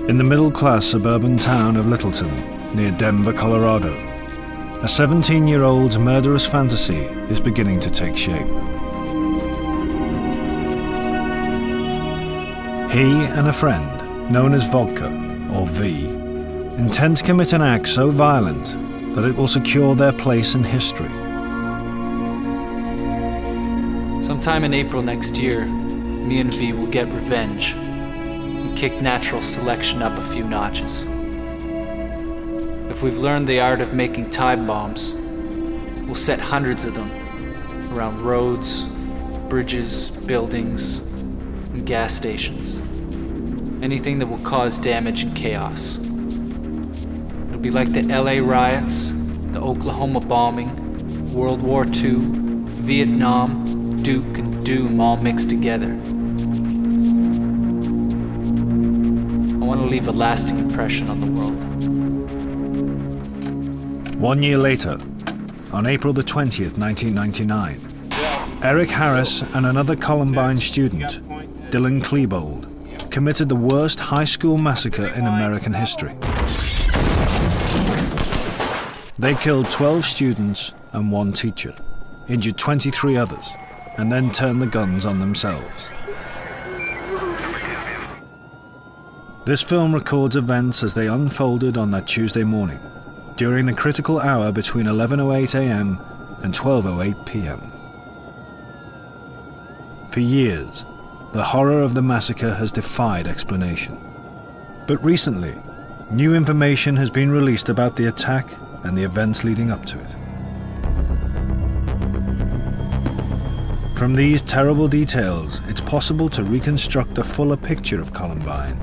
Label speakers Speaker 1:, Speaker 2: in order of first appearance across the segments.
Speaker 1: In the middle-class suburban town of Littleton, near Denver, Colorado, a 17-year-old's murderous fantasy is beginning to take shape. He and a friend, known as Vodka, or V, intend to commit an act so violent that it will secure their place in history.
Speaker 2: Sometime in April next year, me and V will get revenge and kick natural selection up a few notches. If we've learned the art of making time bombs, we'll set hundreds of them around roads, bridges, buildings, and gas stations. Anything that will cause damage and chaos. It'll be like the LA riots, the Oklahoma bombing, World War II, Vietnam, Duke and Doom all mixed together. I want to leave a lasting impression on the world.
Speaker 1: 1 year later, on April the 20th, 1999, Eric Harris and another Columbine student, Dylan Klebold, committed the worst high school massacre in American history. They killed 12 students and 1 teacher, injured 23 others, and then turned the guns on themselves. This film records events as they unfolded on that Tuesday morning, during the critical hour between 11:08 a.m. and 12:08 p.m. For years, the horror of the massacre has defied explanation. But recently, new information has been released about the attack and the events leading up to it. From these terrible details, it's possible to reconstruct a fuller picture of Columbine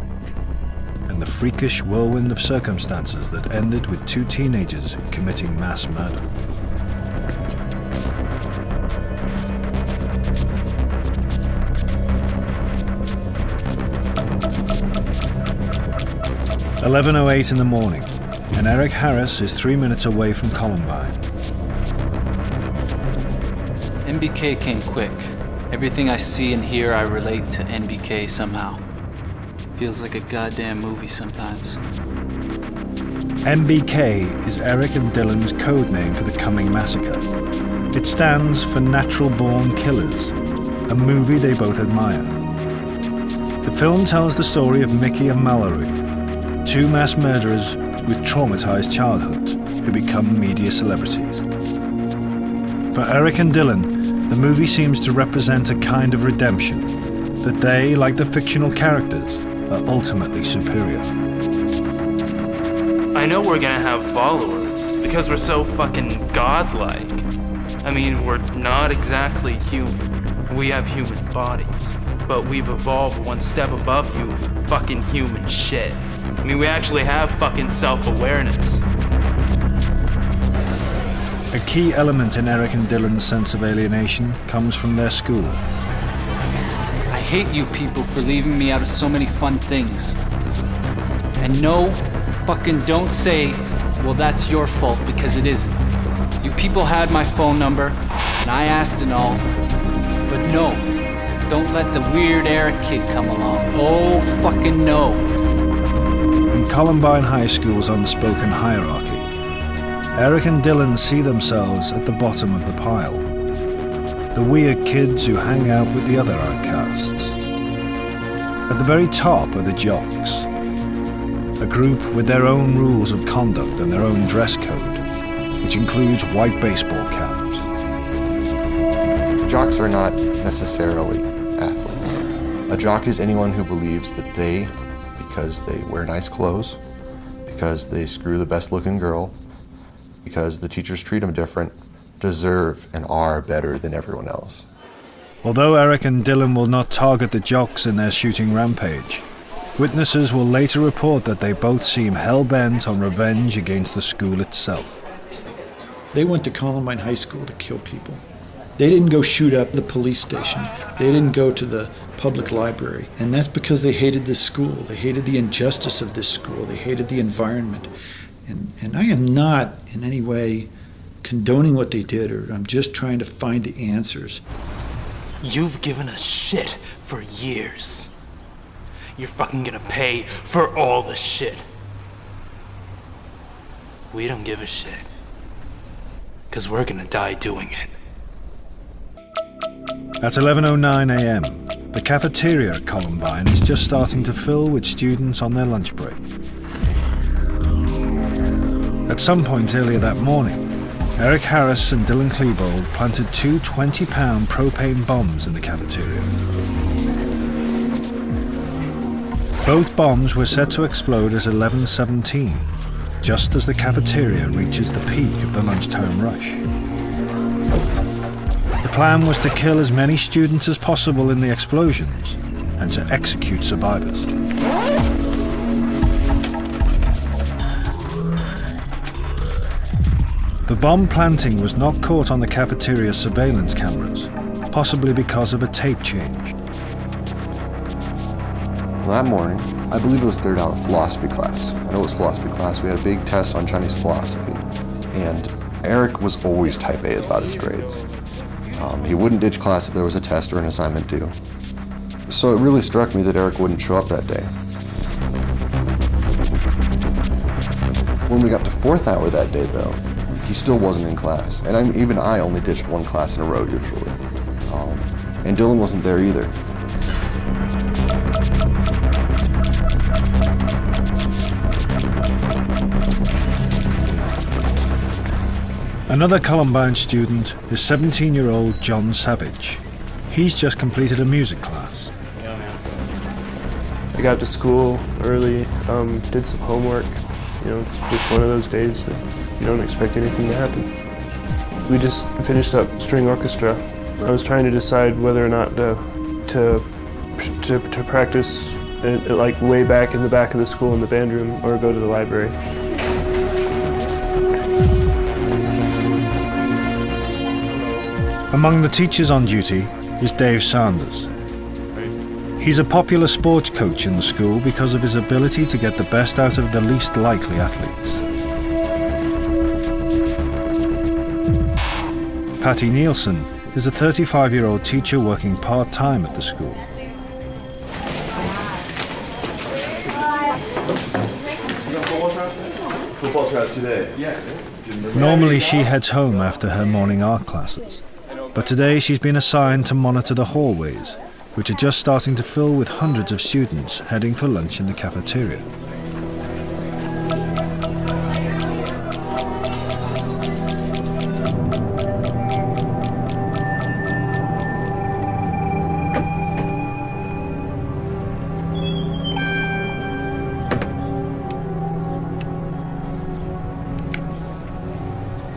Speaker 1: and the freakish whirlwind of circumstances that ended with 2 teenagers committing mass murder. At 11:08 in the morning, and Eric Harris is 3 minutes away from Columbine.
Speaker 2: NBK came quick. Everything I see and hear, I relate to NBK somehow. Feels like a goddamn movie sometimes.
Speaker 1: NBK is Eric and Dylan's code name for the coming massacre. It stands for Natural Born Killers, a movie they both admire. The film tells the story of Mickey and Mallory, 2 mass murderers with traumatized childhoods who become media celebrities. For Eric and Dylan, the movie seems to represent a kind of redemption, that they, like the fictional characters, are ultimately superior.
Speaker 3: I know we're gonna have followers, because we're so fucking godlike. I mean, we're not exactly human. We have human bodies, but we've evolved one step above you fucking human shit. I mean, we actually have fucking self-awareness.
Speaker 1: A key element in Eric and Dylan's sense of alienation comes from their school.
Speaker 2: I hate you people for leaving me out of so many fun things. And no, fucking don't say, well, that's your fault, because it isn't. You people had my phone number, and I asked and all. But no, don't let the weird Eric kid come along. Oh, fucking no.
Speaker 1: In Columbine High School's unspoken hierarchy, Eric and Dylan see themselves at the bottom of the pile. The weird kids who hang out with the other outcasts. At the very top are the jocks, a group with their own rules of conduct and their own dress code, which includes white baseball caps.
Speaker 4: Jocks are not necessarily athletes. A jock is anyone who believes that they, because they wear nice clothes, because they screw the best looking girl, because the teachers treat them different, deserve and are better than everyone else.
Speaker 1: Although Eric and Dylan will not target the jocks in their shooting rampage, witnesses will later report that they both seem hell-bent on revenge against the school itself.
Speaker 5: They went to Columbine High School to kill people. They didn't go shoot up the police station. They didn't go to the public library. And that's because they hated this school. They hated the injustice of this school. They hated the environment. And I am not in any way condoning what they did, or I'm just trying to find the answers.
Speaker 3: You've given us shit for years. you're fucking gonna pay for all the shit. We don't give a shit. 'Cause we're gonna die doing it.
Speaker 1: At 11:09 a.m., the cafeteria at Columbine is just starting to fill with students on their lunch break. At some point earlier that morning, Eric Harris and Dylan Klebold planted two 20-pound propane bombs in the cafeteria. Both bombs were set to explode at 11:17, just as the cafeteria reaches the peak of the lunchtime rush. The plan was to kill as many students as possible in the explosions and to execute survivors. The bomb planting was not caught on the cafeteria surveillance cameras, possibly because of a tape change.
Speaker 4: That morning, I believe it was third hour philosophy class. I know it was philosophy class. We had a big test on Chinese philosophy. And Eric was always type A about his grades. He wouldn't ditch class if there was a test or an assignment due. So it really struck me that Eric wouldn't show up that day. When we got to fourth hour that day, though, he still wasn't in class. And even I only ditched one class in a row usually. And Dylan wasn't there either.
Speaker 1: Another Columbine student is 17-year-old John Savage. He's just completed a music class.
Speaker 6: I got to school early, did some homework. It's just one of those days that you don't expect anything to happen. We just finished up string orchestra. I was trying to decide whether or not to practice like way back in the back of the school in the band room or go to the library.
Speaker 1: Among the teachers on duty is Dave Sanders. He's a popular sports coach in the school because of his ability to get the best out of the least likely athletes. Patty Nielsen is a 35-year-old teacher working part-time at the school.
Speaker 7: Football class today?
Speaker 1: Normally she heads home after her morning art classes. But today she's been assigned to monitor the hallways, which are just starting to fill with hundreds of students heading for lunch in the cafeteria.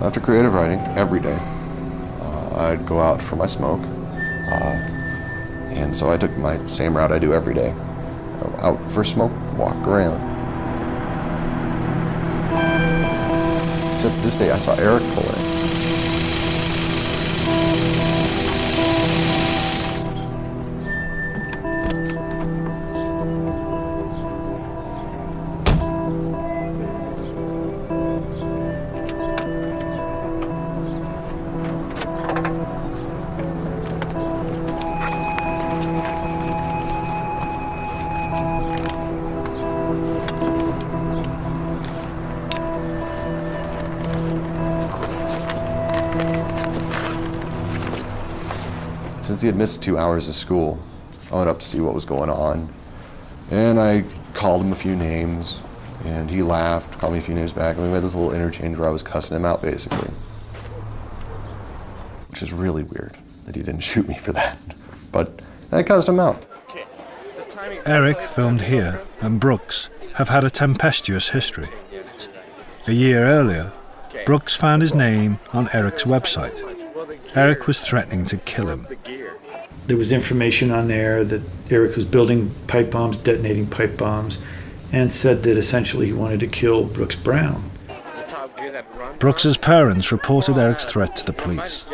Speaker 4: After creative writing, every day, I'd go out for my smoke, and so I took my same route I do every day. Out for a smoke, walk around. Except this day I saw Eric pull in. Since he had missed 2 hours of school, I went up to see what was going on. And I called him a few names, and he laughed, called me a few names back, and we made this little interchange where I was cussing him out, basically. Which is really weird that he didn't shoot me for that. But I cussed him out.
Speaker 1: Eric, filmed here, and Brooks have had a tempestuous history. A year earlier, Brooks found his name on Eric's website. Eric was threatening to kill him.
Speaker 5: There was information on there that Eric was building pipe bombs, detonating pipe bombs, and said that essentially he wanted to kill Brooks Brown.
Speaker 1: Brooks's parents reported Eric's threat to the police.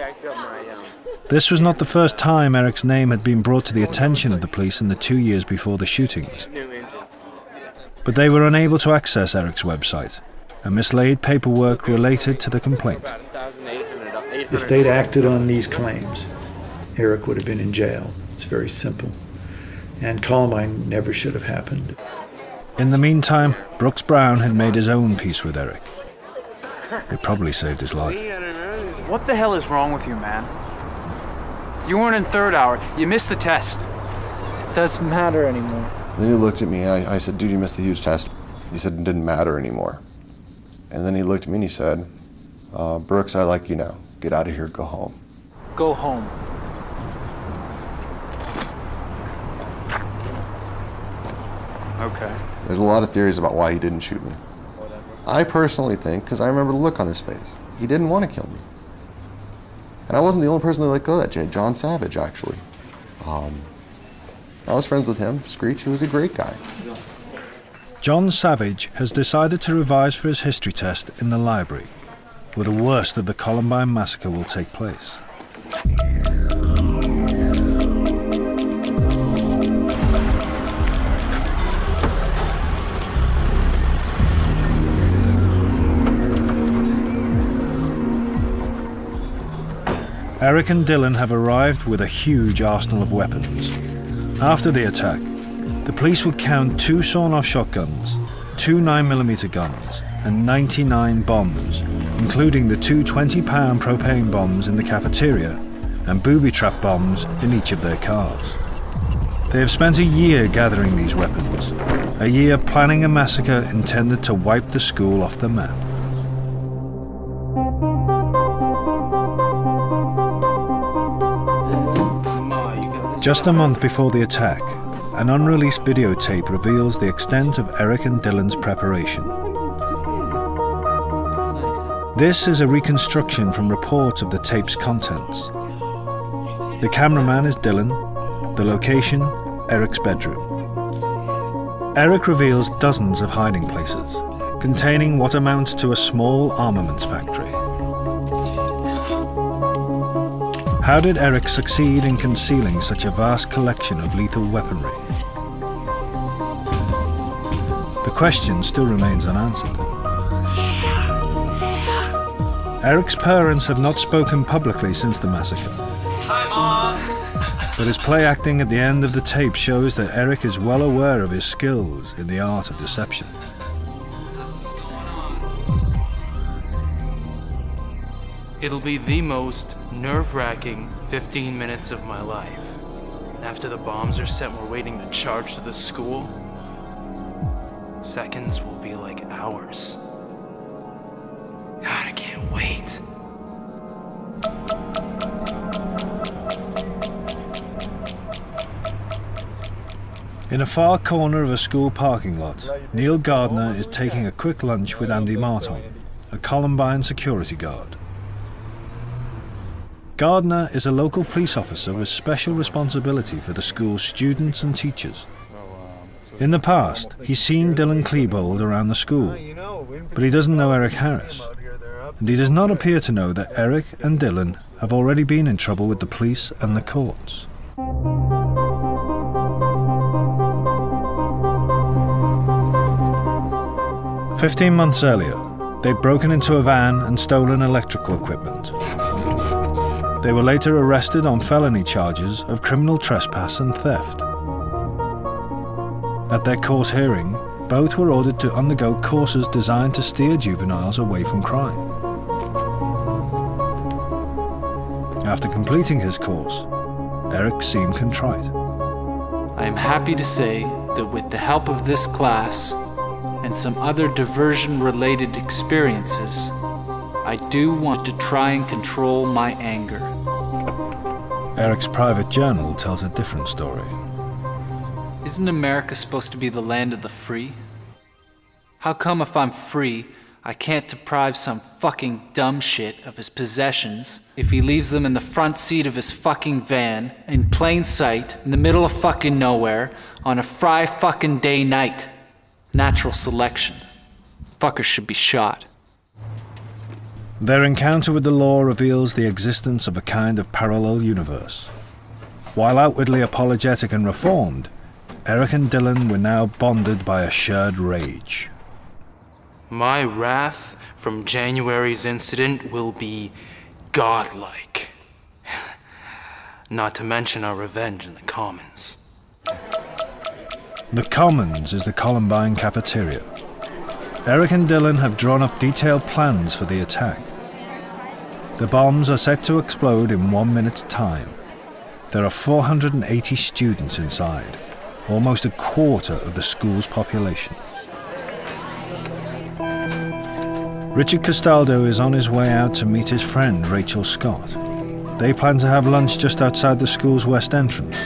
Speaker 1: This was not the first time Eric's name had been brought to the attention of the police in the 2 years before the shootings. But they were unable to access Eric's website, and mislaid paperwork related to the complaint.
Speaker 5: If they'd acted on these claims, Eric would have been in jail. It's very simple. And Columbine never should have happened.
Speaker 1: In the meantime, Brooks Brown had made his own peace with Eric. It probably saved his life.
Speaker 7: What the hell is wrong with you, man? You weren't in third hour. You missed the test.
Speaker 2: It doesn't matter anymore.
Speaker 4: Then he looked at me. I said, dude, you missed the huge test. He said it didn't matter anymore. And then he looked at me and he said, Brooks, I like you now. Get out of here, go home.
Speaker 2: Go home.
Speaker 7: Okay.
Speaker 4: There's a lot of theories about why he didn't shoot me. I personally think, because I remember the look on his face, he didn't want to kill me. And I wasn't the only person that let go of that Jay. John Savage, actually. I was friends with him. Screech, he was a great guy.
Speaker 1: John Savage has decided to revise for his history test in the library, where the worst of the Columbine Massacre will take place. Eric and Dylan have arrived with a huge arsenal of weapons. After the attack, the police would count 2 sawn-off shotguns, 2 9mm guns, and 99 bombs, including the 2 20-pound propane bombs in the cafeteria and booby trap bombs in each of their cars. They have spent a year gathering these weapons, a year planning a massacre intended to wipe the school off the map. Just a month before the attack, an unreleased videotape reveals the extent of Eric and Dylan's preparation. This is a reconstruction from reports of the tape's contents. The cameraman is Dylan, the location, Eric's bedroom. Eric reveals dozens of hiding places, containing what amounts to a small armaments factory. How did Eric succeed in concealing such a vast collection of lethal weaponry? The question still remains unanswered. Eric's parents have not spoken publicly since the massacre.
Speaker 7: Hi, Mom.
Speaker 1: But his play acting at the end of the tape shows that Eric is well aware of his skills in the art of deception.
Speaker 3: It'll be the most nerve-wracking 15 minutes of my life. After the bombs are set, we're waiting to charge to the school. Seconds will be like hours. God, I can't wait.
Speaker 1: In a far corner of a school parking lot, Neil Gardner is taking a quick lunch with Andy Martin, a Columbine security guard. Gardner is a local police officer with special responsibility for the school's students and teachers. In the past, he's seen Dylan Klebold around the school, but he doesn't know Eric Harris. And he does not appear to know that Eric and Dylan have already been in trouble with the police and the courts. "15 months earlier, they'd broken into a van and stolen electrical equipment. They were later arrested on felony charges of criminal trespass and theft. At their court hearing, both were ordered to undergo courses designed to steer juveniles away from crime. After completing his course, Eric seemed contrite.
Speaker 2: I am happy to say that with the help of this class and some other diversion-related experiences, I do want to try and control my anger."
Speaker 1: Eric's private journal tells a different story.
Speaker 2: Isn't America supposed to be the land of the free? How come if I'm free, I can't deprive some fucking dumb shit of his possessions if he leaves them in the front seat of his fucking van, in plain sight, in the middle of fucking nowhere, on a fucking day night? Natural selection. Fuckers should be shot.
Speaker 1: Their encounter with the law reveals the existence of a kind of parallel universe. While outwardly apologetic and reformed, Eric and Dylan were now bonded by a shared rage.
Speaker 3: My wrath from January's incident will be godlike. Not to mention our revenge in the Commons.
Speaker 1: The Commons is the Columbine cafeteria. Eric and Dylan have drawn up detailed plans for the attack. The bombs are set to explode in 1 minute's time. There are 480 students inside, almost a quarter of the school's population. Richard Castaldo is on his way out to meet his friend Rachel Scott. They plan to have lunch just outside the school's west entrance.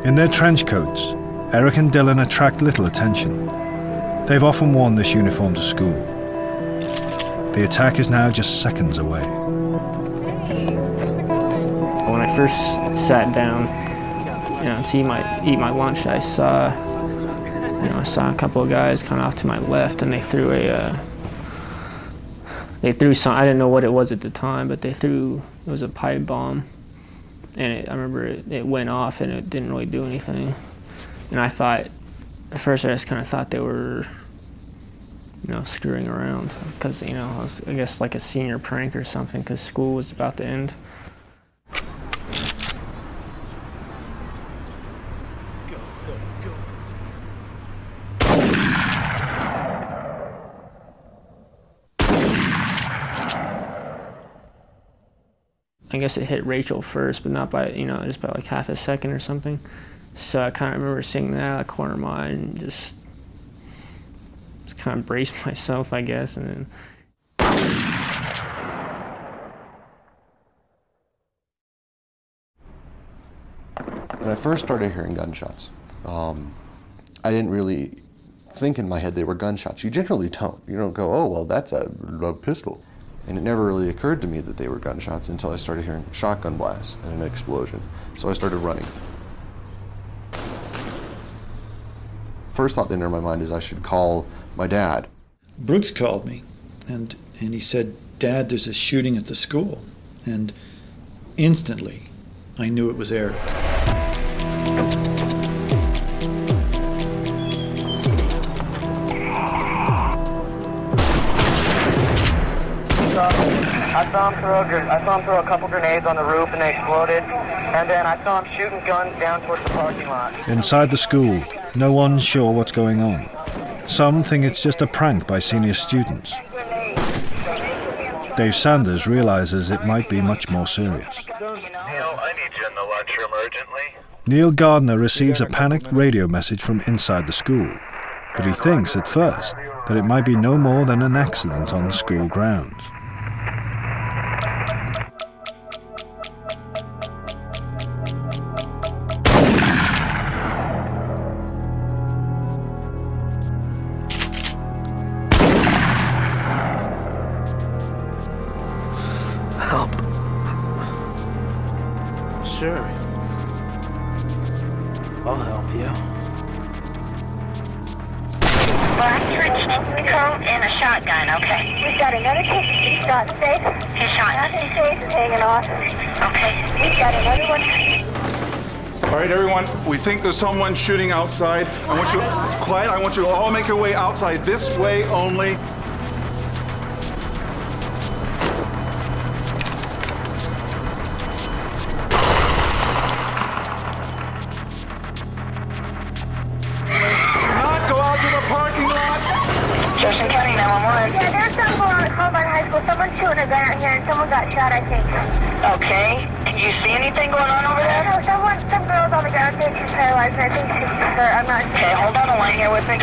Speaker 1: In their trench coats, Eric and Dylan attract little attention. They've often worn this uniform to school. The attack is now just seconds away.
Speaker 8: When I first sat down, to eat my lunch, I saw a couple of guys kind of off to my left, and they threw some. I didn't know what it was at the time, but it was a pipe bomb, and I remember it went off, and it didn't really do anything. And I thought, at first, I just kind of thought they were, screwing around, because it was, I guess, like a senior prank or something, because school was about to end. I guess it hit Rachel first, but not by, just by like half a second or something. So I kind of remember seeing that out of the corner of my eye and just kind of braced myself, I guess, and then.
Speaker 4: When I first started hearing gunshots, I didn't really think in my head they were gunshots. You generally don't. You don't go, oh, well, that's a pistol. And it never really occurred to me that they were gunshots until I started hearing shotgun blasts and an explosion. So I started running. First thought that entered my mind is I should call my dad.
Speaker 5: Brooks called me, and he said, "Dad, there's a shooting at the school." And instantly, I knew it was Eric.
Speaker 9: I saw him throw a couple grenades on the roof and they exploded. And then I saw him shooting guns down towards the parking lot.
Speaker 1: Inside the school, no one's sure what's going on. Some think it's just a prank by senior students. Dave Sanders realizes it might be much more serious.
Speaker 10: Neil, I need you in the lunchroom urgently.
Speaker 1: Neil Gardner receives a panicked radio message from inside the school, but he thinks at first that it might be no more than an accident on the school grounds.
Speaker 10: Help.
Speaker 2: Sure. I'll help you.
Speaker 11: Black trench coat and a shotgun, okay. We've got another case. He's shot safe. His shot safe is hanging off. Okay. We've got another one.
Speaker 12: All right, everyone, we think there's someone shooting outside. I want you quiet. I want you to all make your way outside this way only.
Speaker 11: Someone's shooting a gun out here and someone got shot, I think. Okay. Can you see anything going on over there? No, some girl's on the ground. I think she's paralyzed and I think she's hurt. I'm not sure. Okay, hold on a line here with me.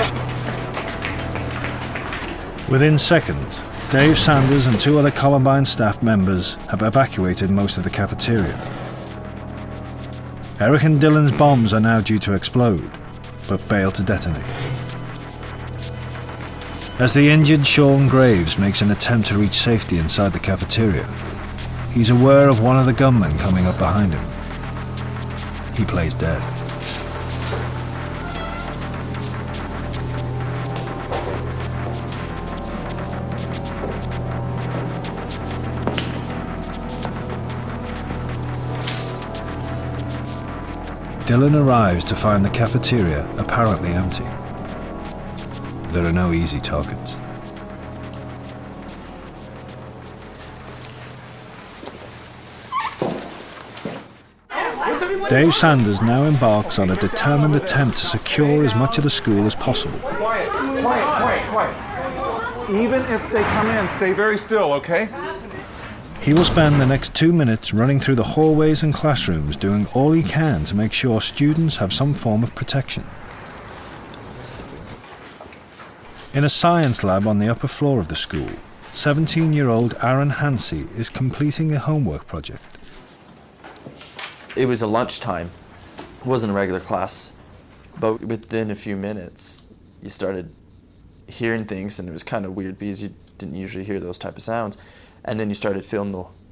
Speaker 1: Within seconds, Dave Sanders and 2 other Columbine staff members have evacuated most of the cafeteria. Eric and Dylan's bombs are now due to explode, but fail to detonate. As the injured Sean Graves makes an attempt to reach safety inside the cafeteria, he's aware of one of the gunmen coming up behind him. He plays dead. Dylan arrives to find the cafeteria apparently empty. There are no easy targets. Dave Sanders now embarks on a determined attempt to secure as much of the school as possible.
Speaker 12: Quiet, quiet, quiet, quiet. Even if they come in, stay very still, okay?
Speaker 1: He will spend the next 2 minutes running through the hallways and classrooms, doing all he can to make sure students have some form of protection. In a science lab on the upper floor of the school, 17-year-old Aaron Hansey is completing a homework project.
Speaker 13: It was a lunchtime. It wasn't a regular class. But within a few minutes, you started hearing things, and it was kind of weird because you didn't usually hear those type of sounds. And then you started feeling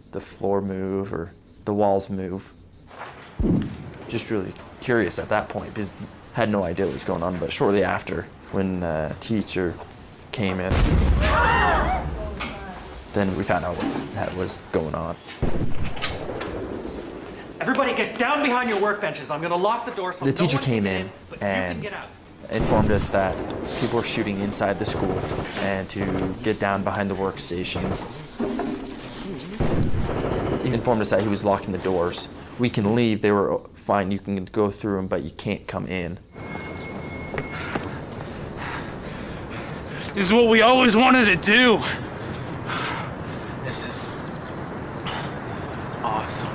Speaker 13: the floor move or the walls move. Just really curious at that point because I had no idea what was going on. But shortly after, when a teacher came in, then we found out what was going on.
Speaker 14: Everybody get down behind your workbenches. I'm gonna lock the door so
Speaker 13: The teacher came in and informed us that people were shooting inside the school and to get down behind the workstations. He informed us that he was locking the doors. We can leave, they were fine, you can go through them, but you can't come in.
Speaker 3: This is what we always wanted to do. This is awesome.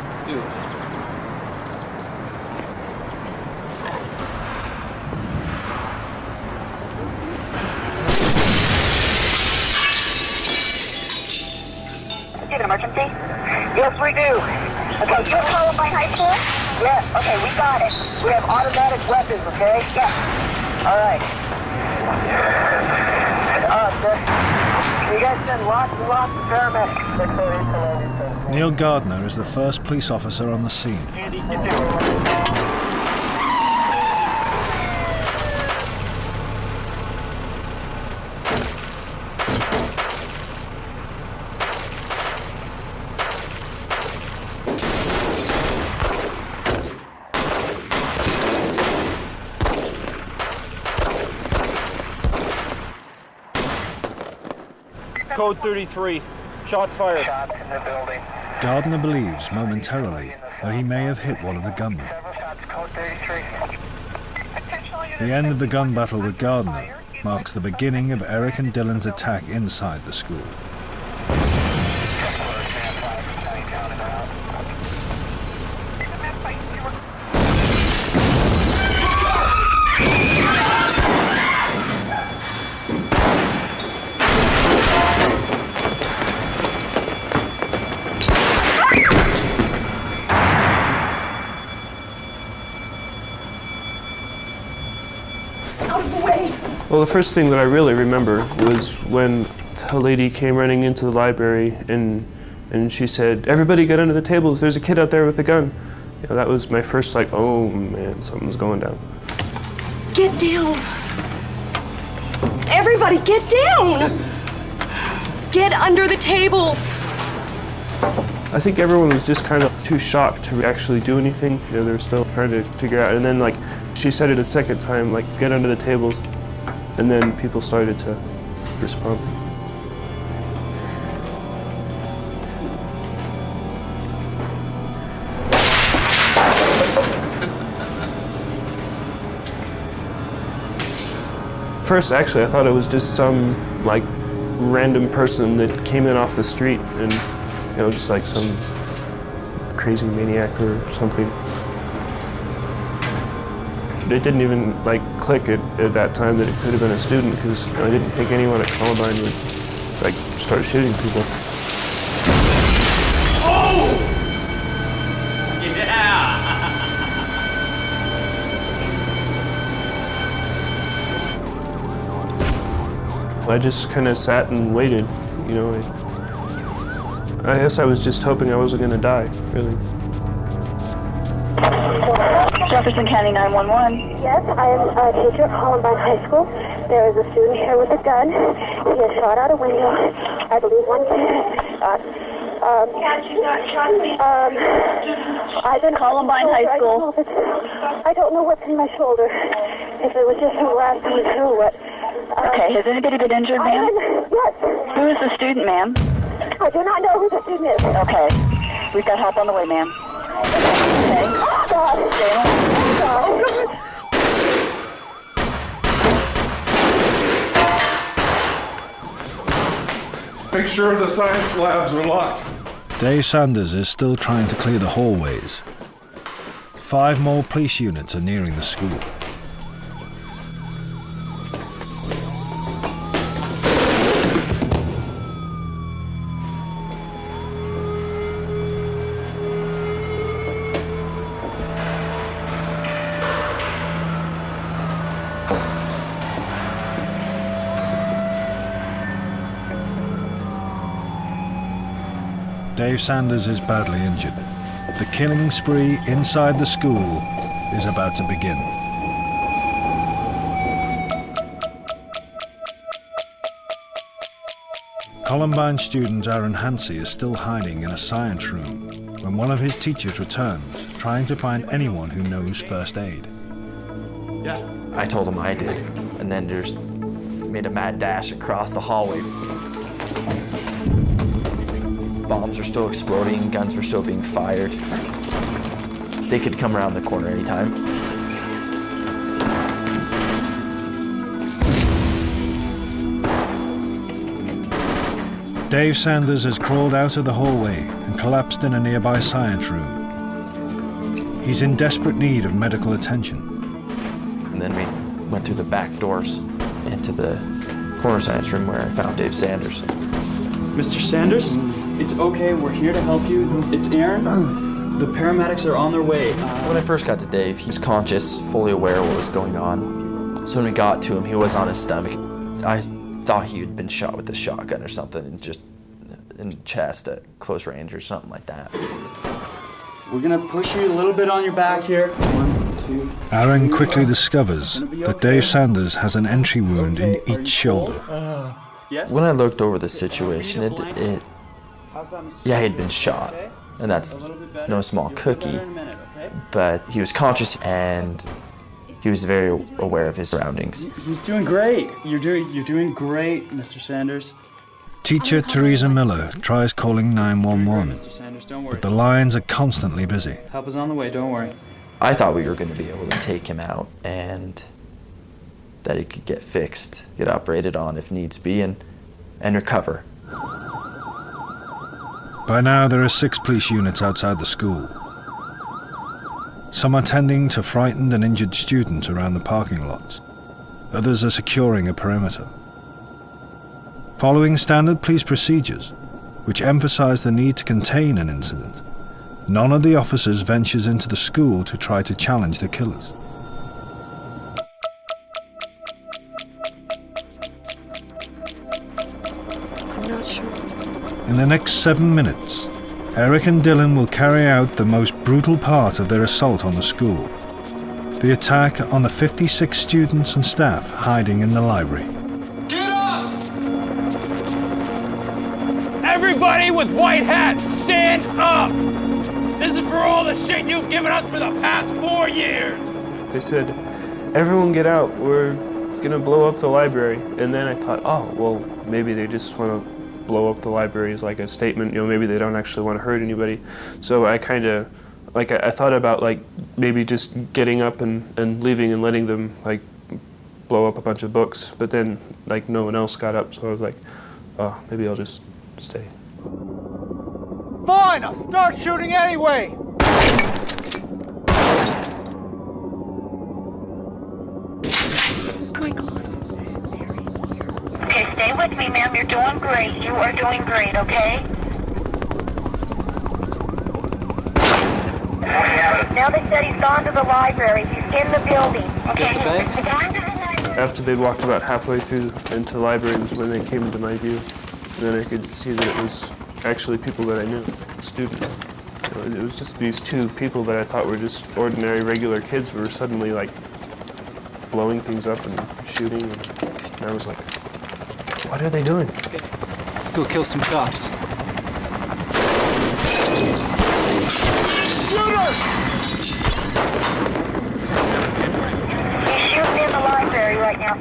Speaker 3: Let's do it.
Speaker 11: Do you have an emergency? Yes, we do. Okay, you have Columbine High School? Yes. Okay, we got it. We have automatic weapons, okay? Yes. All right. Can you guys send lots and lots of paramedics?
Speaker 1: Neil Gardner is the first police officer on the scene.
Speaker 11: Andy, get down.
Speaker 15: Code 33. Shots fired.
Speaker 10: Shots in the building.
Speaker 1: Gardner believes momentarily that he may have hit one of the gunmen.
Speaker 10: Code 33.
Speaker 1: The end of the gun battle with Gardner marks the beginning of Eric and Dylan's attack inside the school.
Speaker 6: Well, the first thing that I really remember was when the lady came running into the library and she said, "Everybody get under the tables, there's a kid out there with a gun." You know, that was my first like, oh man, something's going down.
Speaker 16: Get down! Everybody get down! Get under the tables!
Speaker 6: I think everyone was just kind of too shocked to actually do anything. You know, they were still trying to figure out, and then like, she said it a second time, like, get under the tables. And then people started to respond. First, actually, I thought it was just some, like, random person that came in off the street and, you know, just like some crazy maniac or something. It didn't even like click at that time that it could have been a student because I didn't think anyone at Columbine would like start shooting people.
Speaker 14: Oh! Yeah!
Speaker 6: I just kind of sat and waited, you know. I guess I was just hoping I wasn't going to die, really.
Speaker 11: Jefferson County 911. Yes, I am a teacher at Columbine High School. There is a student here with a gun. He has shot out a window. I believe one I've been Columbine High School. I don't know what's in my shoulder. If it was just a blast, who or what. Okay, has anybody been injured, ma'am? Yes. Who is the student, ma'am? I do not know who the student is. Okay. We've got help on the way, ma'am.
Speaker 12: Make sure the science labs are locked.
Speaker 1: Dave Sanders is still trying to clear the hallways. 5 more police units are nearing the school. Dave Sanders is badly injured. The killing spree inside the school is about to begin. Columbine student Aaron Hansey is still hiding in a science room when one of his teachers returns, trying to find anyone who knows first aid.
Speaker 13: Yeah. I told him I did, and then just made a mad dash across the hallway. Bombs were still exploding, guns were still being fired. They could come around the corner anytime.
Speaker 1: Dave Sanders has crawled out of the hallway and collapsed in a nearby science room. He's in desperate need of medical attention.
Speaker 13: And then we went through the back doors into the corner science room where I found Dave Sanders.
Speaker 17: Mr. Sanders, it's okay, we're here to help you. It's Aaron. The paramedics are on their way.
Speaker 13: When I first got to Dave, he was conscious, fully aware of what was going on. So when we got to him, he was on his stomach. I thought he had been shot with a shotgun or something, and just in the chest at close range or something like that.
Speaker 17: We're gonna push you a little bit on your back here. 1, 2.
Speaker 1: Aaron quickly discovers that Dave Sanders has an entry wound in each shoulder.
Speaker 13: When I looked over the situation, yeah, he'd been shot, and that's no small cookie, but he was conscious and he was very aware of his surroundings.
Speaker 17: He's doing great. You're doing great, Mr. Sanders.
Speaker 1: Teacher Teresa Miller tries calling 911,
Speaker 17: Mr. Sanders, don't worry.
Speaker 1: but the lines are constantly busy.
Speaker 17: Help is on the way, don't worry.
Speaker 13: I thought we were going to be able to take him out and that he could get fixed, get operated on if needs be, and recover.
Speaker 1: By now there are 6 police units outside the school. Some are tending to frightened and injured students around the parking lots. Others are securing a perimeter. Following standard police procedures, which emphasize the need to contain an incident, none of the officers ventures into the school to try to challenge the killers. In the next 7 minutes, Eric and Dylan will carry out the most brutal part of their assault on the school. The attack on the 56 students and staff hiding in the library.
Speaker 14: Get up! Everybody with white hats, stand up! This is for all the shit you've given us for the past 4 years!
Speaker 6: They said, everyone get out, we're gonna blow up the library. And then I thought, oh, well, maybe they just want to blow up the library as like a statement, maybe they don't actually want to hurt anybody. So I kind of, I thought about maybe just getting up and leaving and letting them blow up a bunch of books, but then no one else got up, so I was like, oh, maybe I'll just stay.
Speaker 14: Fine, I'll start shooting anyway!
Speaker 11: Okay, stay with me, ma'am. You're doing great. You are doing great, okay? Now they said he's gone to the library. He's in the building. Okay?
Speaker 6: After they walked about halfway through into the library was when they came into my view. And then I could see that it was actually people that I knew, students. It was just these 2 people that I thought were just ordinary, regular kids who were suddenly blowing things up and shooting. And I was like, what are they doing?
Speaker 2: Let's go kill some cops.
Speaker 11: He's shooting in the library right now.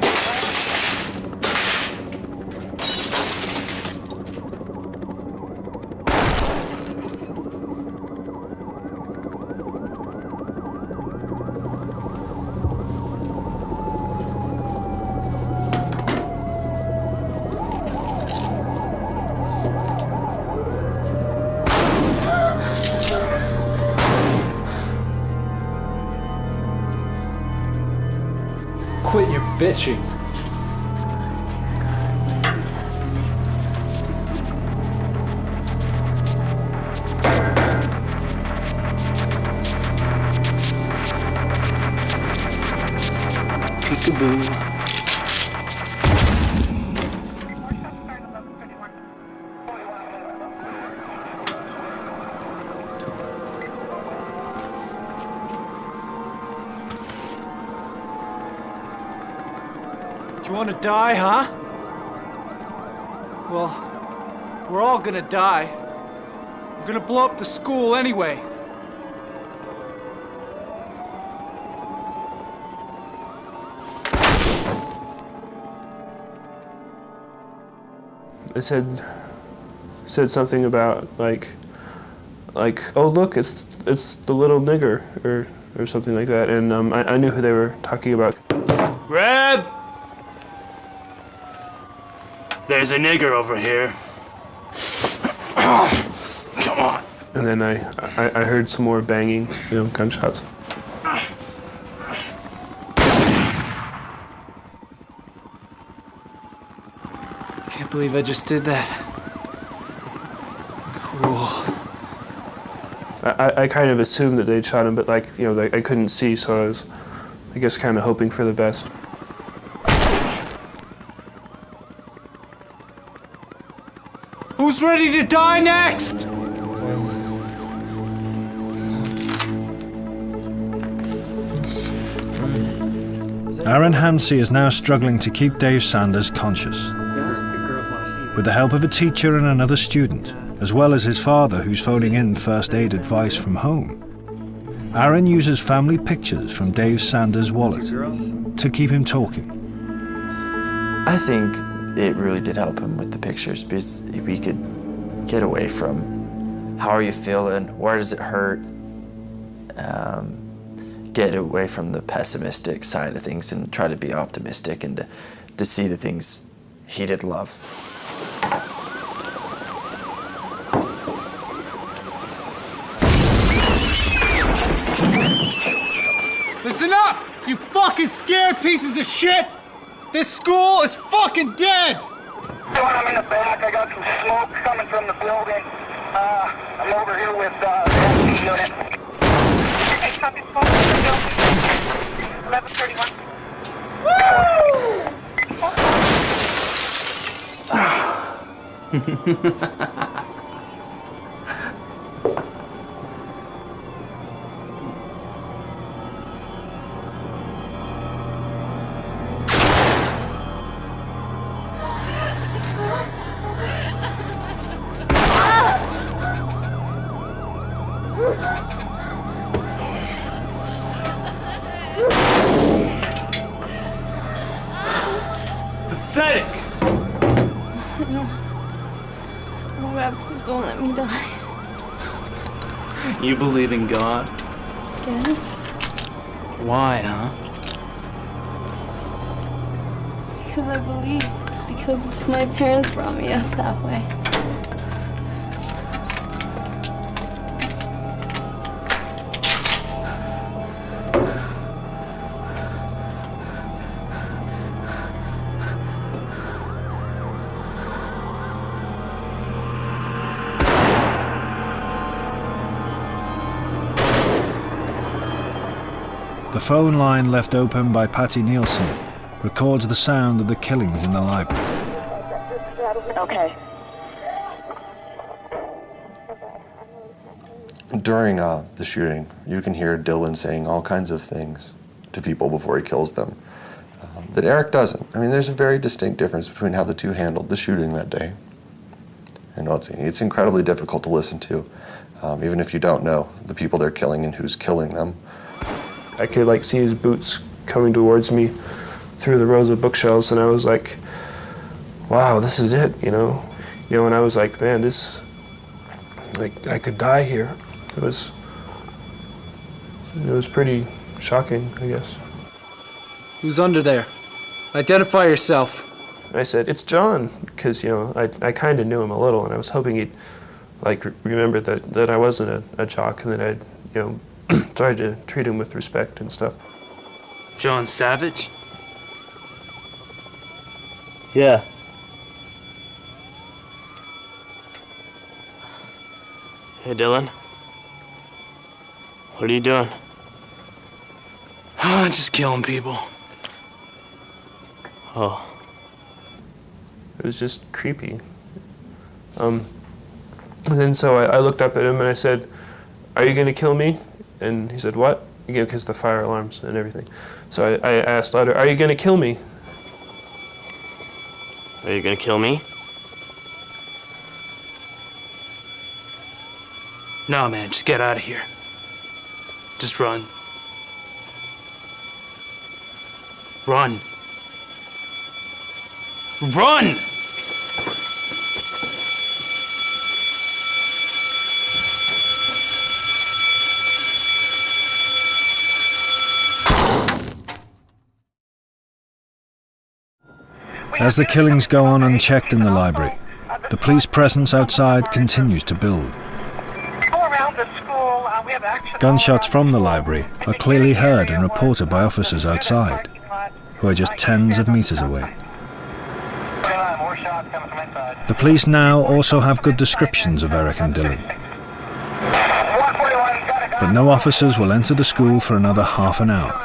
Speaker 2: quit your bitching. Peekaboo.
Speaker 7: You want to die, huh? Well, we're all gonna die. We're gonna blow up the school anyway.
Speaker 6: It said something about like, oh look, it's the little nigger or something like that, and I knew who they were talking about.
Speaker 14: Reb! There's a nigger over here. Come on.
Speaker 6: And then I heard some more banging, gunshots.
Speaker 7: Can't believe I just did that. Cool.
Speaker 6: I kind of assumed that they'd shot him, but I couldn't see, so I was, I guess, kind of hoping for the best.
Speaker 7: Who's ready to die next?
Speaker 1: Aaron Hansey is now struggling to keep Dave Sanders conscious. With the help of a teacher and another student, as well as his father who's phoning in first aid advice from home, Aaron uses family pictures from Dave Sanders' wallet to keep him talking.
Speaker 13: I think it really did help him with the pictures because we could get away from how are you feeling, where does it hurt, get away from the pessimistic side of things and try to be optimistic and to see the things he did love.
Speaker 7: Listen up, you fucking scared pieces of shit! This school is fucking dead!
Speaker 10: I'm in the back. I got some smoke coming from the building. I'm over here with the SC unit.
Speaker 11: Okay, copy smoke from the building. 1131.
Speaker 14: Pathetic!
Speaker 16: Oh God, please don't let me die.
Speaker 3: You believe in God?
Speaker 16: Yes?
Speaker 3: Why, huh?
Speaker 16: Because I believed. Because my parents brought me up that way.
Speaker 1: The phone line left open by Patty Nielsen records the sound of the killings in the library.
Speaker 11: Okay.
Speaker 4: During the shooting, you can hear Dylan saying all kinds of things to people before he kills them that Eric doesn't. I mean, there's a very distinct difference between how the two handled the shooting that day. And it's incredibly difficult to listen to, even if you don't know the people they're killing and who's killing them.
Speaker 6: I could see his boots coming towards me through the rows of bookshelves, and I was like, wow, this is it, and I was like, man, this, I could die here. It was pretty shocking, I guess.
Speaker 7: Who's under there? Identify yourself.
Speaker 6: I said, it's John, because, I kind of knew him a little, and I was hoping he'd, remember that I wasn't a jock, and that I'd, tried to treat him with respect and stuff.
Speaker 3: John Savage?
Speaker 18: Yeah. Hey, Dylan. What are you doing?
Speaker 3: Just killing people.
Speaker 18: Oh.
Speaker 6: It was just creepy. And then so I looked up at him and I said, "Are you gonna kill me?" And he said, "What?" Again, because the fire alarms and everything. So I asked louder, "Are you gonna kill me?"
Speaker 18: Are you gonna kill me?
Speaker 3: No, man, just get out of here. Just run. Run. Run!
Speaker 1: As the killings go on unchecked in the library, the police presence outside continues to build. Gunshots from the library are clearly heard and reported by officers outside, who are just tens of meters away. The police now also have good descriptions of Eric and Dylan. But no officers will enter the school for another half an hour.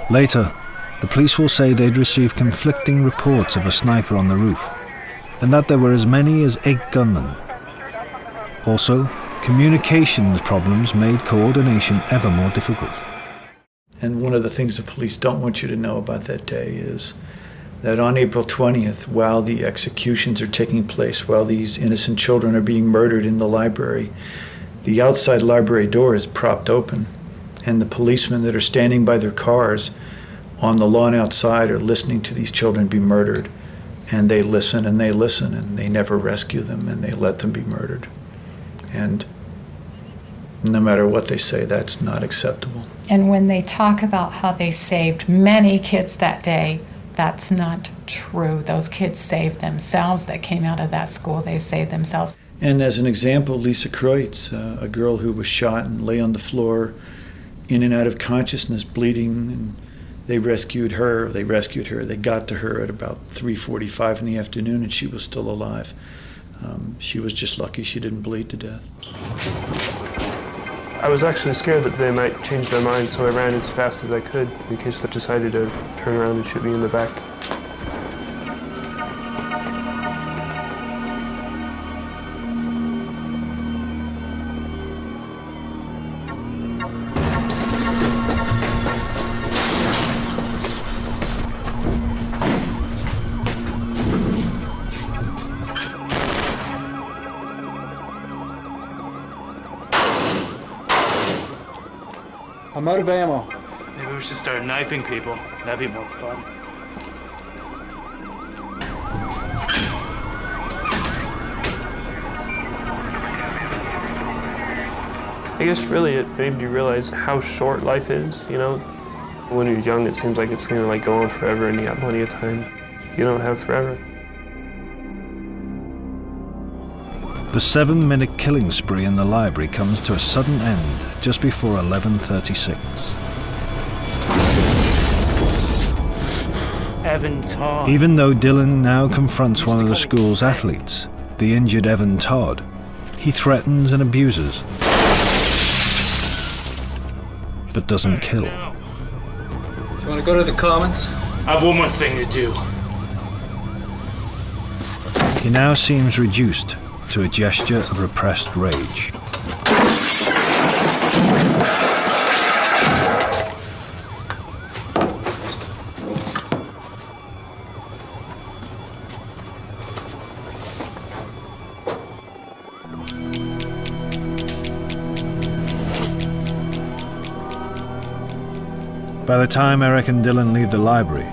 Speaker 1: Later, the police will say they'd received conflicting reports of a sniper on the roof, and that there were as many as 8 gunmen. Also, communications problems made coordination ever more difficult.
Speaker 5: And one of the things the police don't want you to know about that day is that on April 20th, while the executions are taking place, while these innocent children are being murdered in the library, the outside library door is propped open, and the policemen that are standing by their cars on the lawn outside are listening to these children be murdered. And they listen and they listen, and they never rescue them, and they let them be murdered. And no matter what they say, that's not acceptable.
Speaker 19: And when they talk about how they saved many kids that day, that's not true. Those kids saved themselves that came out of that school. They saved themselves.
Speaker 5: And as an example, Lisa Kreutz, a girl who was shot and lay on the floor in and out of consciousness, bleeding, and they rescued her. They got to her at about 3:45 in the afternoon, and she was still alive. She was just lucky she didn't bleed to death.
Speaker 6: I was actually scared that they might change their minds, so I ran as fast as I could in case they decided to turn around and shoot me in the back.
Speaker 15: I'm out of ammo.
Speaker 3: Maybe we should start knifing people. That'd be more fun.
Speaker 6: I guess really it made me realize how short life is, you know? When you're young, it seems like it's gonna go on forever and you got plenty of time. You don't have forever.
Speaker 1: The 7-minute killing spree in the library comes to a sudden end just before 11:36.
Speaker 3: Evan Todd.
Speaker 1: Even though Dylan now confronts one of the school's athletes, the injured Evan Todd, he threatens and abuses, but doesn't kill.
Speaker 7: Do you want to go to the Commons?
Speaker 3: I have one more thing to do.
Speaker 1: He now seems reduced to a gesture of repressed rage. By the time Eric and Dylan leave the library,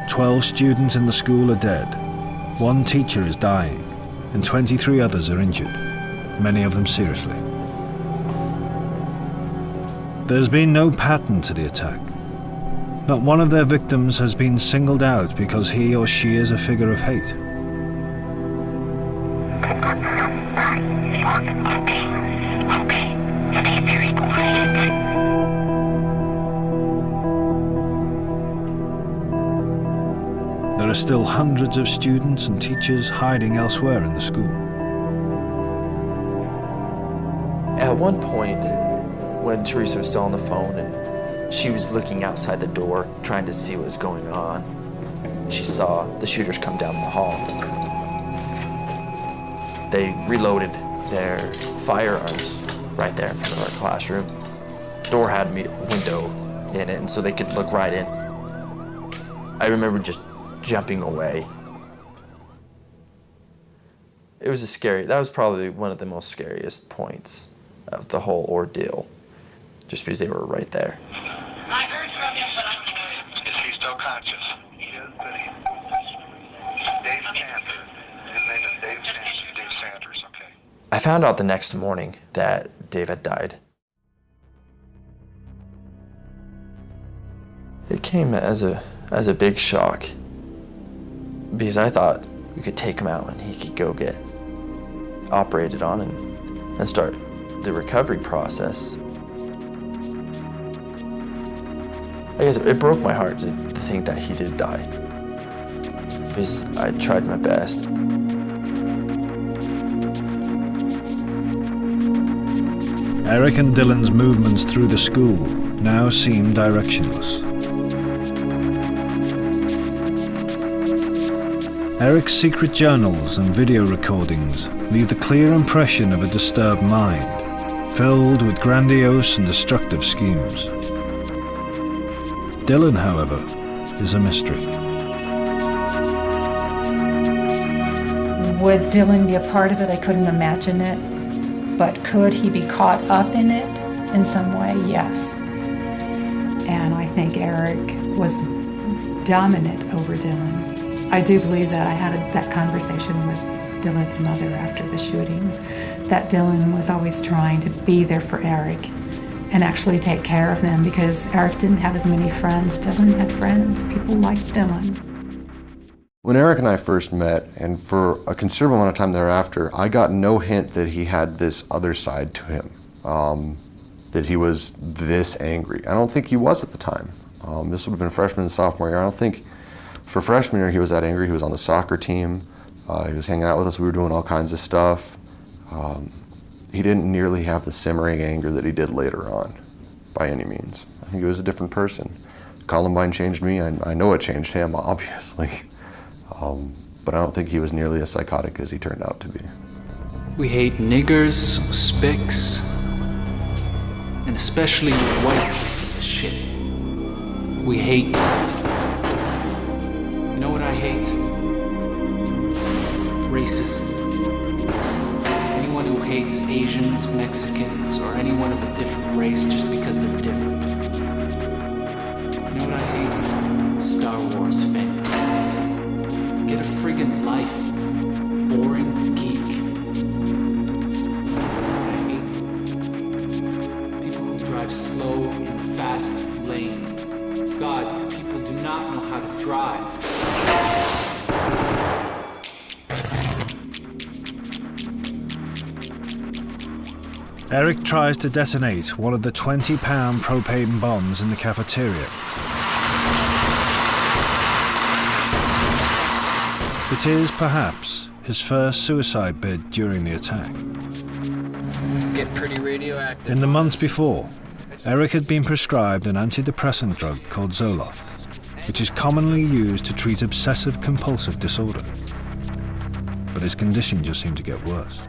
Speaker 1: 12 students in the school are dead, 1 teacher is dying, and 23 others are injured, many of them seriously. There's been no pattern to the attack. Not one of their victims has been singled out because he or she is a figure of hate. still hundreds of students and teachers hiding elsewhere in the school.
Speaker 13: At one point, when Teresa was still on the phone and she was looking outside the door, trying to see what was going on, she saw the shooters come down the hall. They reloaded their firearms right there in front of our classroom. The door had a window in it, and so they could look right in. I remember just jumping away. It was that was probably one of the most scariest points of the whole ordeal, just because they were right there.
Speaker 10: I heard from him, but I'm not. Is he still conscious? He is, but Dave Sanders. His name is Dave Sanders, okay.
Speaker 13: I found out the next morning that Dave had died. It came as a big shock, because I thought we could take him out and he could go get operated on and start the recovery process. I guess it broke my heart to think that he did die, because I tried my best.
Speaker 1: Eric and Dylan's movements through the school now seem directionless. Eric's secret journals and video recordings leave the clear impression of a disturbed mind, filled with grandiose and destructive schemes. Dylan, however, is a mystery.
Speaker 19: Would Dylan be a part of it? I couldn't imagine it. But could he be caught up in it in some way? Yes. And I think Eric was dominant over Dylan. I do believe that I had that conversation with Dylan's mother after the shootings, that Dylan was always trying to be there for Eric and actually take care of them, because Eric didn't have as many friends. Dylan had friends. People liked Dylan.
Speaker 4: When Eric and I first met, and for a considerable amount of time thereafter, I got no hint that he had this other side to him, that he was this angry. I don't think he was at the time. This would have been freshman and sophomore year. I don't think for freshman year he was that angry. He was on the soccer team. He was hanging out with us. We were doing all kinds of stuff. He didn't nearly have the simmering anger that he did later on, by any means. I think he was a different person. Columbine changed me. I know it changed him, obviously. But I don't think he was nearly as psychotic as he turned out to be.
Speaker 2: We hate niggers, spics, and especially you white pieces of shit. We hate... You know what I hate? Racism. Anyone who hates Asians, Mexicans, or anyone of a different race just because they're different. You know what I hate? Star Wars fans. Get a friggin' life, boring geek. I hate people who drive slow in the fast lane. God, people do not know how to drive.
Speaker 1: Eric tries to detonate one of the 20-pound propane bombs in the cafeteria. It is, perhaps, his first suicide bid during the attack.
Speaker 2: Get pretty radioactive.
Speaker 1: In the months before, Eric had been prescribed an antidepressant drug called Zoloft, which is commonly used to treat obsessive-compulsive disorder. But his condition just seemed to get worse.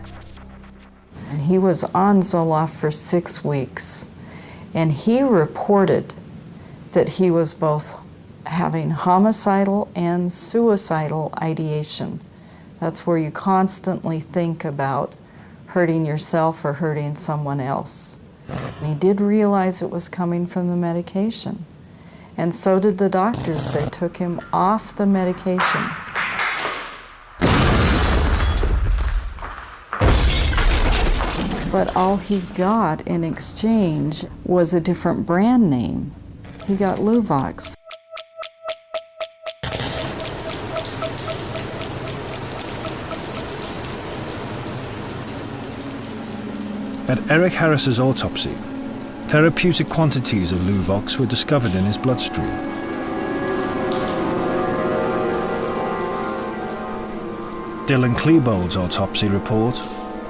Speaker 20: And he was on Zoloft for 6 weeks, and he reported that he was both having homicidal and suicidal ideation. That's where you constantly think about hurting yourself or hurting someone else. And he did realize it was coming from the medication. And so did the doctors. They took him off the medication. But all he got in exchange was a different brand name. He got Luvox.
Speaker 1: At Eric Harris's autopsy, therapeutic quantities of Luvox were discovered in his bloodstream. Dylan Klebold's autopsy report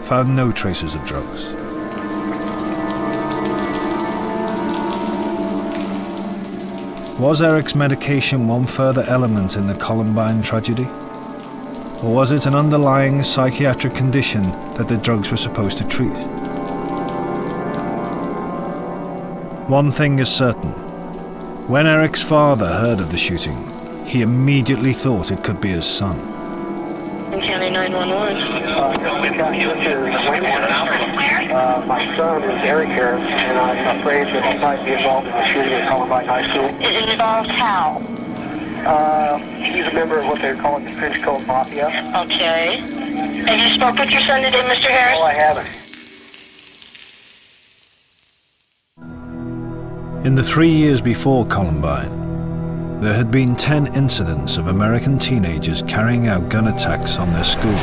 Speaker 1: found no traces of drugs. Was Eric's medication one further element in the Columbine tragedy? Or was it an underlying psychiatric condition that the drugs were supposed to treat? One thing is certain. When Eric's father heard of the shooting, he immediately thought it could be his son.
Speaker 11: County 911.
Speaker 9: My son is Eric here, and I'm afraid that he might be involved in the shooting at Columbine High School.
Speaker 11: It involves how?
Speaker 9: He's a member of what they're calling the French Code Mafia.
Speaker 11: Okay. Have you spoke with your son today, Mr. Harris?
Speaker 9: No, I haven't.
Speaker 1: In the 3 years before Columbine, there had been 10 incidents of American teenagers carrying out gun attacks on their school.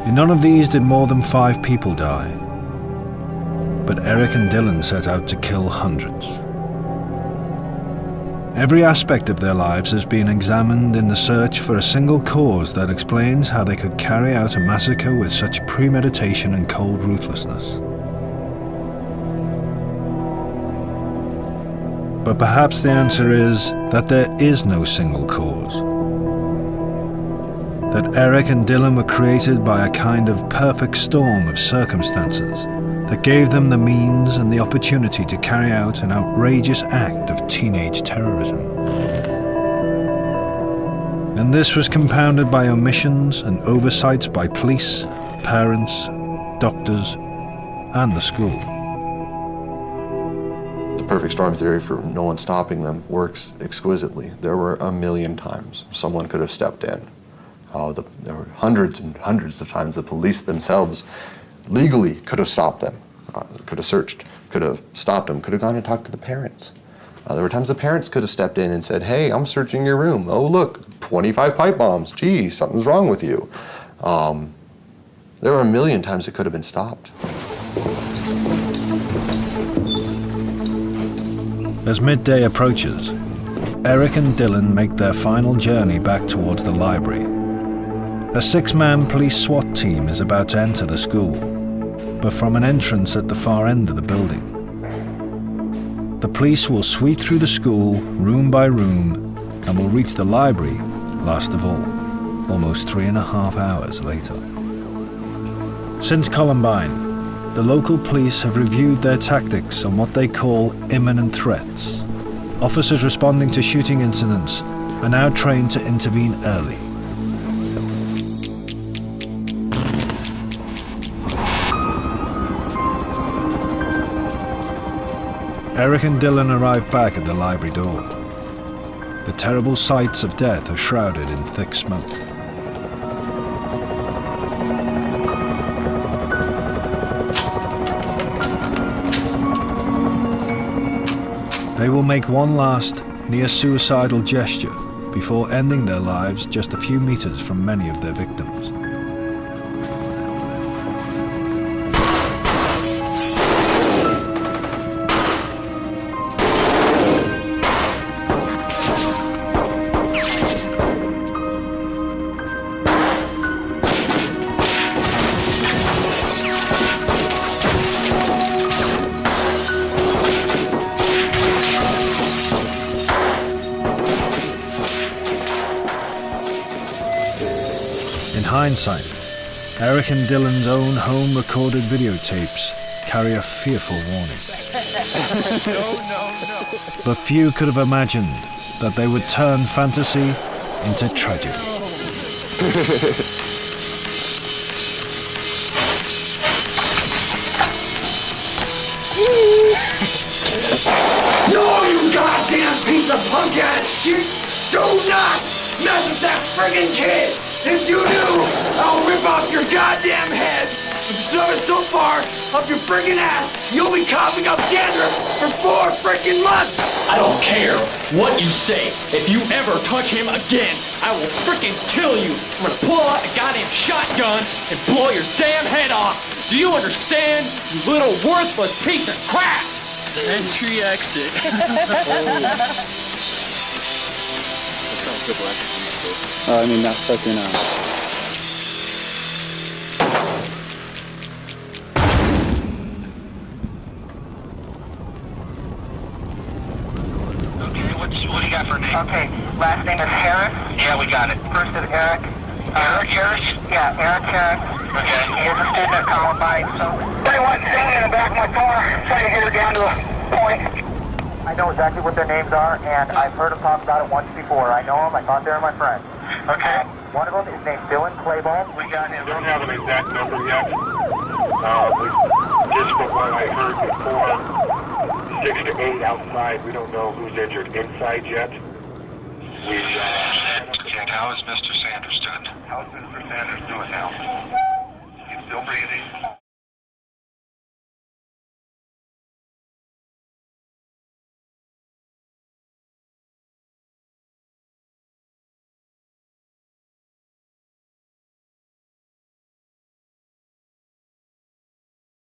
Speaker 1: In none of these did more than 5 people die. But Eric and Dylan set out to kill hundreds. Every aspect of their lives has been examined in the search for a single cause that explains how they could carry out a massacre with such premeditation and cold ruthlessness. But perhaps the answer is that there is no single cause. That Eric and Dylan were created by a kind of perfect storm of circumstances that gave them the means and the opportunity to carry out an outrageous act of teenage terrorism. And this was compounded by omissions and oversights by police, parents, doctors, and the school.
Speaker 4: The perfect storm theory for no one stopping them works exquisitely. There were a million times someone could have stepped in. There were hundreds and hundreds of times the police themselves legally could have stopped them, could have searched, could have stopped them, could have gone and talked to the parents. There were times the parents could have stepped in and said, hey, I'm searching your room. Oh, look, 25 pipe bombs. Gee, something's wrong with you. There were a million times it could have been stopped.
Speaker 1: As midday approaches, Eric and Dylan make their final journey back towards the library. A 6-man police SWAT team is about to enter the school, but from an entrance at the far end of the building. The police will sweep through the school, room by room, and will reach the library, last of all, almost 3.5 hours later. Since Columbine, the local police have reviewed their tactics on what they call imminent threats. Officers responding to shooting incidents are now trained to intervene early. Eric and Dylan arrive back at the library door. The terrible sights of death are shrouded in thick smoke. They will make one last, near-suicidal gesture before ending their lives just a few meters from many of their victims. In hindsight, Eric and Dylan's own home-recorded videotapes carry a fearful warning. But few could have imagined that they would turn fantasy into tragedy.
Speaker 14: No, you goddamn piece of punk ass! You do not mess with that friggin' kid! If you do, I'll rip off your goddamn head and shove it so far up your friggin' ass, you'll be coughing up dandruff for 4 frickin' months!
Speaker 21: I don't care what you say. If you ever touch him again, I will frickin' kill you. I'm gonna pull out a goddamn shotgun and blow your damn head off. Do you understand, you little worthless piece of crap?
Speaker 17: Entry exit.
Speaker 15: I mean, that fucking
Speaker 10: What do you got for a name?
Speaker 9: Okay, last name is Harris.
Speaker 10: Yeah, we got it.
Speaker 9: First is Eric.
Speaker 10: Eric Harris?
Speaker 9: Yeah, Eric Harris.
Speaker 10: Okay.
Speaker 9: He is a student at Columbine, so... They went singing in the back of my car, trying to get her down to a point. I know exactly what their names are, and I've heard them talk about it once before. I know them. I thought they were my friends.
Speaker 10: Okay.
Speaker 9: One of them is named Dylan Claiborne.
Speaker 10: We got him.
Speaker 8: Don't have an exact number yet. Just from what I heard before, 6 to 8 outside. We don't know who's injured inside yet.
Speaker 10: And how is Mr. Sanders doing?
Speaker 8: How's Mr. Sanders doing now?
Speaker 10: He's still breathing.